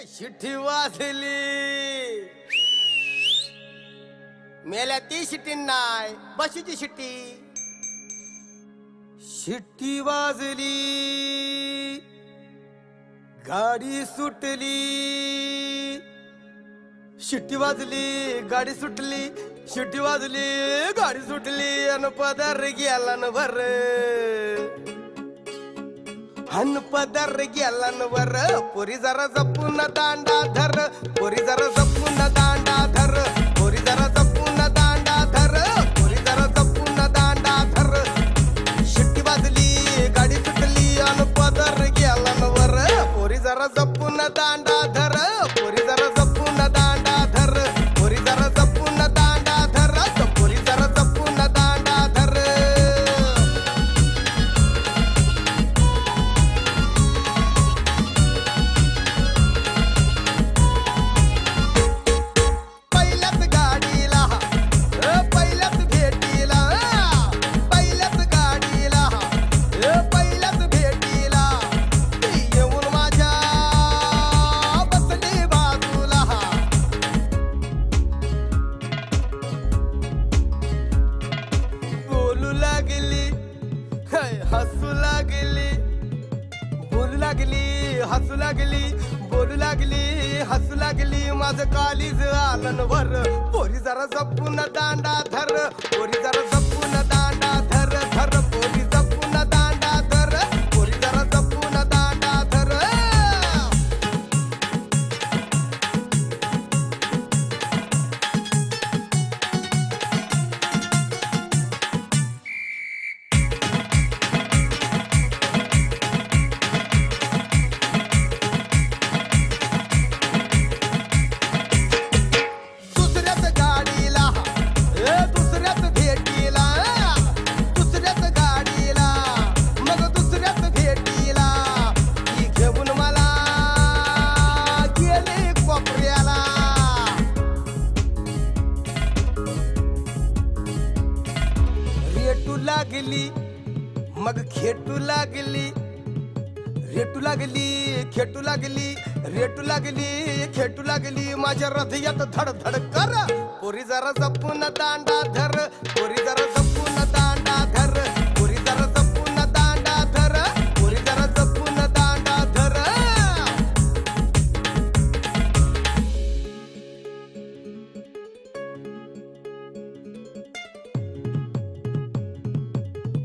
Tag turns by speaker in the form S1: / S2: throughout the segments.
S1: शिट्टी वाजली मेल्या ती शिट्टी नाही बशीची शिट्टी शिट्टी वाजली गाडी सुटली शिट्टी वाजली गाडी सुटली शिट्टी वाजली गाडी सुटली अन पदर गेला न वर अन पदर गेला न वर पोरी जरा जपून दांडा धर पोरी जरा जपून दांडा धर पोरी जरा जपून दांडा धर पोरी जरा जपून दांडा धर शिट्टी वाजली गाडी सुटली अन पदर गेला न वर पोरी जरा जपून दांडा धर पोरी जरा जपून दांडा धर पोरी जरा जपून दांडा धर पोरी जरा जपून दांडा धर पहिल्याच गाडीला पहिल्याच भेटीला पहिल्याच गाडीला पहिल्याच भेटीला येऊन माझ्या बसली बाजूला बोलू लागली हसू लागली बोलू लागली हसू लागली बोलू लागली हसू लागली माझं कालीज आलन वर पोरी जरा जपून दांडा धर पोरी जरा जपून दांडा धर धर पोरी जपून दांडा धर पोरी जरा जपून दांडा धर दुसऱ्याच गाडीला दुसऱ्याच भेटीला दुसऱ्याच गाडीला मग दुसऱ्याच भेटीला ती घेऊन मला गेली कोपऱ्याला रेटू लागली मग खेटू लागली रेटू लागली खेटू लागली रेटू लागली खेटू लागली माझ्या हृदयात धड धड कर पोरी जरा जपून दांडा धर पोरी जरा जपून दांडा धर पोरी जरा जपून दांडा धर पोरी जरा जपून दांडा धर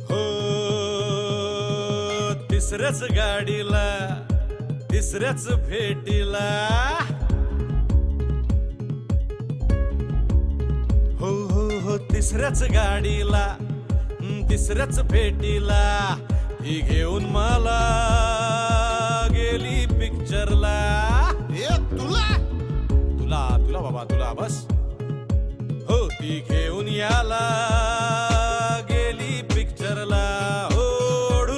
S2: हो तिसऱ्याच गाडीला तिसऱ्याच भेटीला हो हो हो तिसऱ्याच गाडीला तिसऱ्याच भेटीला ही घेऊन मला गेली पिक्चरला तुला तुला तुला बाबा तुला बस हो ती घेऊन याला गेली पिक्चरला ओढू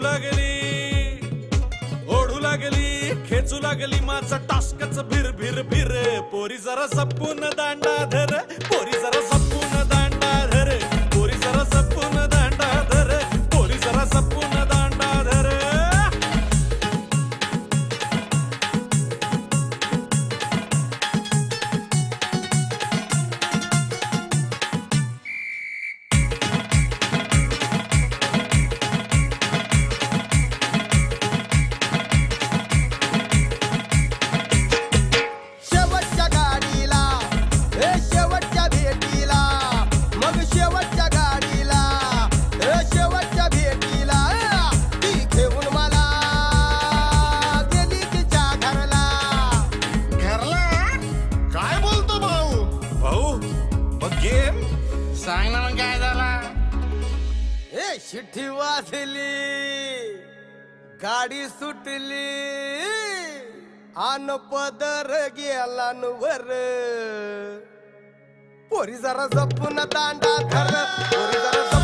S2: लागली खेचू लागली माझं टास्कच भिर भिर भिर पोरी जरा जपून दांडा धर पोरी जरा जपून दांडा धर पोरी जरा जपून दांडा धर पोरी जरा जपून दांडा धर
S1: शेवटच्या गाडीला शेवटच्या भेटीला मग शेवटच्या गाडीला शेवटच्या भेटीला ती घेऊन मला गेली तिच्या घरला
S3: घरला काय बोलतो भाऊ
S2: भाऊ मग गेम
S3: सांग ना मग काय झाला
S1: शिट्टी वाजली गाडी सुटली आन पदर गेला न वर पोरी जरा जपून दांडा धर पोरी जरा